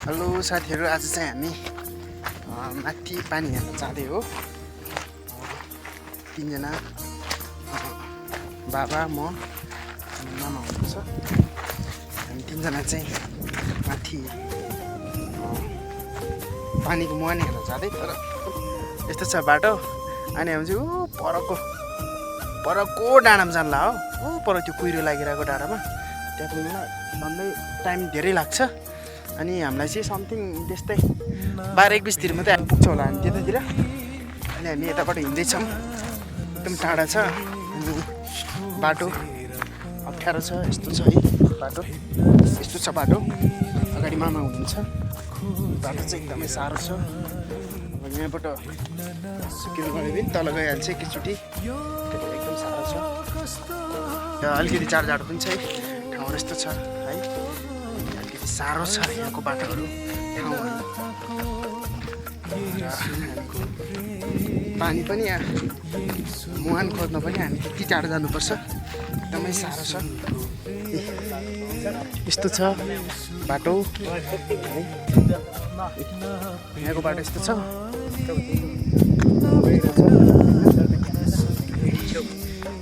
Hello साथीहरू, आज चाहिँ हामी माथि पानी हेर्न जाँदै हो। तीनजना बाबा म अनि मामा हुनुहुन्छ। हामी तीनजना चाहिँ माथि पानीको मुहान हेर्न जाँदै। तर यस्तो छ बाटो, अनि हामी चाहिँ परको डाँडामा जान्ला हो। पर त्यो कुहिरो लागिरहेको डाँडामा त्यहाँ पुग्न झन्डै टाइम धेरै लाग्छ। अनि हामीलाई चाहिँ समथिङ त्यस्तै 12-21तिर मात्रै पुग्छ होला हामी त्यतातिर। अनि हामी यताबाट हिँड्दैछौँ, एकदम टाढा छ अनि बाटो अप्ठ्यारो छ। यस्तो छ है बाटो, यस्तो छ बाटो। अगाडि मामा हुनुहुन्छ। बाटो चाहिँ एकदमै साह्रो छ। अब यहाँबाट के गऱ्यो भने तल गइहाल्छ एकैचोटि, एकदम साह्रो छ। अलिकति जाडो पनि छ है, ठाउँ यस्तो छ है, अलिकति साह्रो छ यहाँको बाटोहरू ठाउँहरू। पानी पनि यहाँ मुहान खोज्न पनि हामी त्यति टाढो जानुपर्छ, एकदमै साह्रो छ। यस्तो छ बाटो है, यहाँको बाटो यस्तो छ।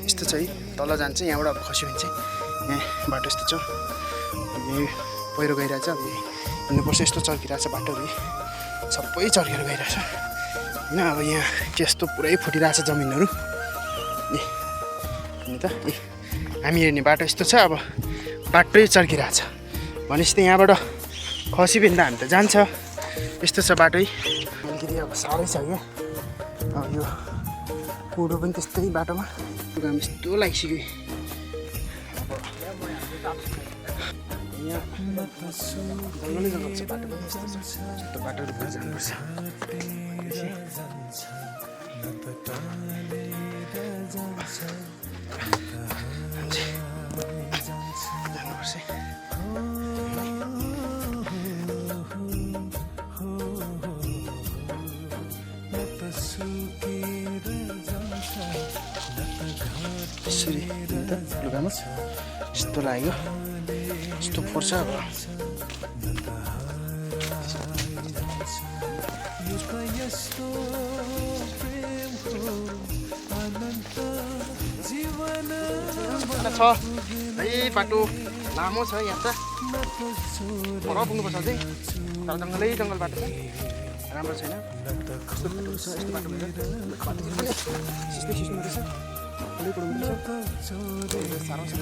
यस्तो छ है, तल जान्छ यहाँबाट खस्यो भने चाहिँ यहाँ बाटो यस्तो छ। यही पहिरो गइरहेछ, अब हिँड्नुपर्छ। यस्तो चर्किरहेछ बाटोहरू, सबै चर्केर गइरहेछ होइन। अब यहाँ त्यस्तो पुरै फुटिरहेछ जमिनहरू नि त। हामी हेर्ने बाटो यस्तो छ, अब बाटै चर्किरहेछ भनेपछि त यहाँबाट खस्यो भने त हामी त जान्छ। यस्तो छ बाटै, अलिकति अब साह्रै छ क्या। अब यो कुडो पनि त्यस्तै बाटोमा काम यस्तो लागिसक्यो। यहाँ जङ्गलै जङ्गल छ, बाटो पनि यस्तो छ। यस्तो बाटोहरू भएर जानुपर्छ। यसरी लुगामा यस्तो लाग्यो, यस्तो फोर्छ। अब छ है, बाटो लामो छ यहाँ त, पर पुग्नुपर्छ अझै। तर जङ्गलै जङ्गल बाटो छ, राम्रो छैन। यस्तो बाटो छ, यस्तो बाटो भएर सिस्दै सिस्नु रहेछ, कुनै कुरो रहेछ, साह्रो छ।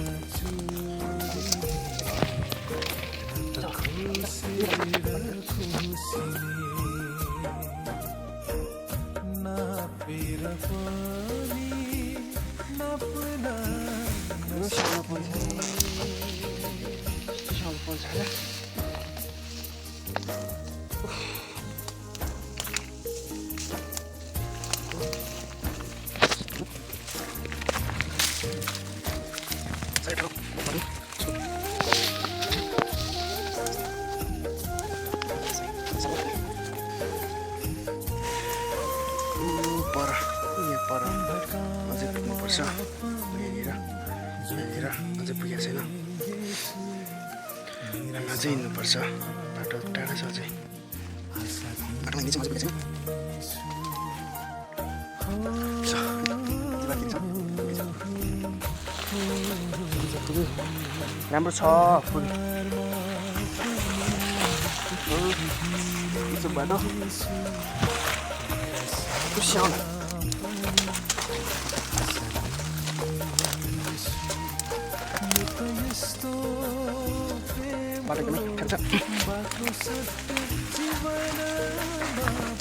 पर अझै पुग्नुपर्छ। यहाँनिर अझै पुगेको छैन, अझै हिँड्नुपर्छ। बाटो टाढा छ अझै, बाटोमा हिँड्दै अझै पुगेको छैन। राम्रो छ फुल बाटो खुसियाउनु। बाटो एकदमै ठ्याक छ,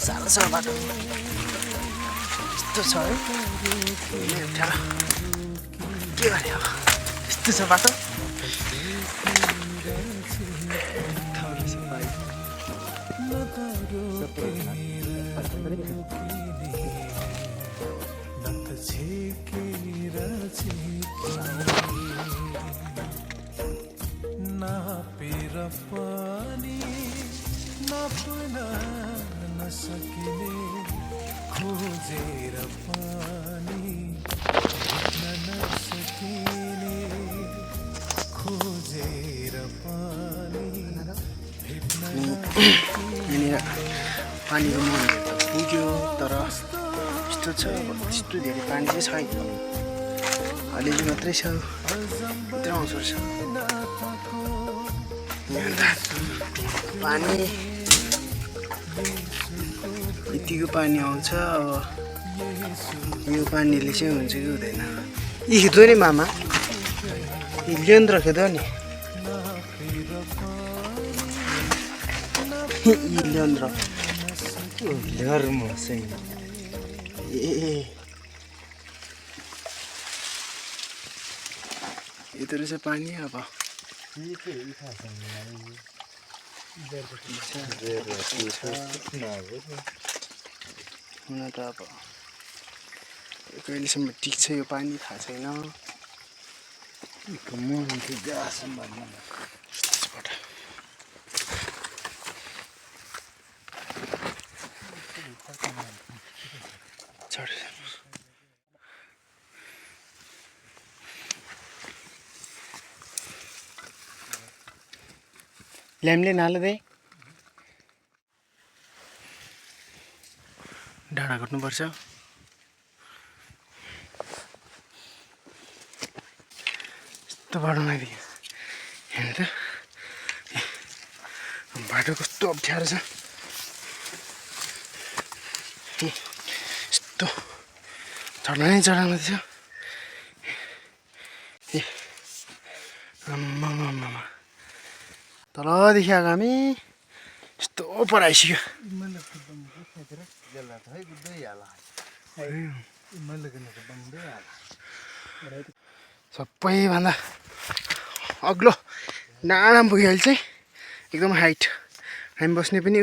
साह्रो छ बाटो, यस्तो छ है। के गर्ने अब, यस्तो छ बाटो। पानी नाप्न नसकिने खोजेर पानी भेट्न नसकिने खोजेर पानी भेट्न यहाँनिर पानीको मुहानहरू त पुग्यो तर यस्तो छ अब त्यस्तो धेरै पानी चाहिँ छैन अलिअलि मात्रै छ यत्रो आउँछ रहेछ पानी यतिको पानी आउँछ अब यो पानीले चाहिँ हुन्छ कि हुँदैन यी खिच्दो नि मामा यी लियोन्द्र खेद्यो नि यी लियोन्द्र ए यो त रहेछ पानी अब हुन त अब कहिलेसम्म टिक्छ यो पानी थाहा छैन ल्याम्ले नालो दे डाँडा काट्नुपर्छ यस्तो बाटोमा आइदियो हेर्नु त बाटो कस्तो अप्ठ्यारो छ यस्तो चढ्न नै चढाउनु थियो ए आम्मामा तलदेखि आएको हामी यस्तो पर आइसक्यो सबैभन्दा अग्लो डाँडामा पुग्यो अहिले चाहिँ एकदम हाइट हामी बस्ने पनि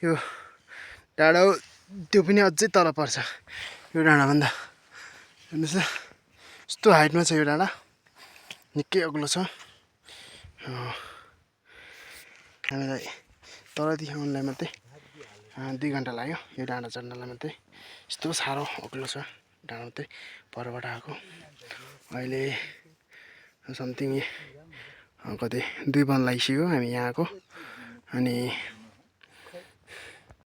यो डाँडा हो त्यो पनि अझै तल पर्छ यो डाँडाभन्दा हेर्नुहोस् त यस्तो हाइटमा छ यो डाँडा निकै अग्लो छ हामीलाई तलदेखि आउनुलाई मात्रै 2 घन्टा लाग्यो यो डाँडा चढ्नलाई मात्रै यस्तो साह्रो अग्लो छ डाँडा मात्रै परबाट आएको अहिले समथिङ कतै 2 बन लागिसक्यो हामी यहाँ आएको अनि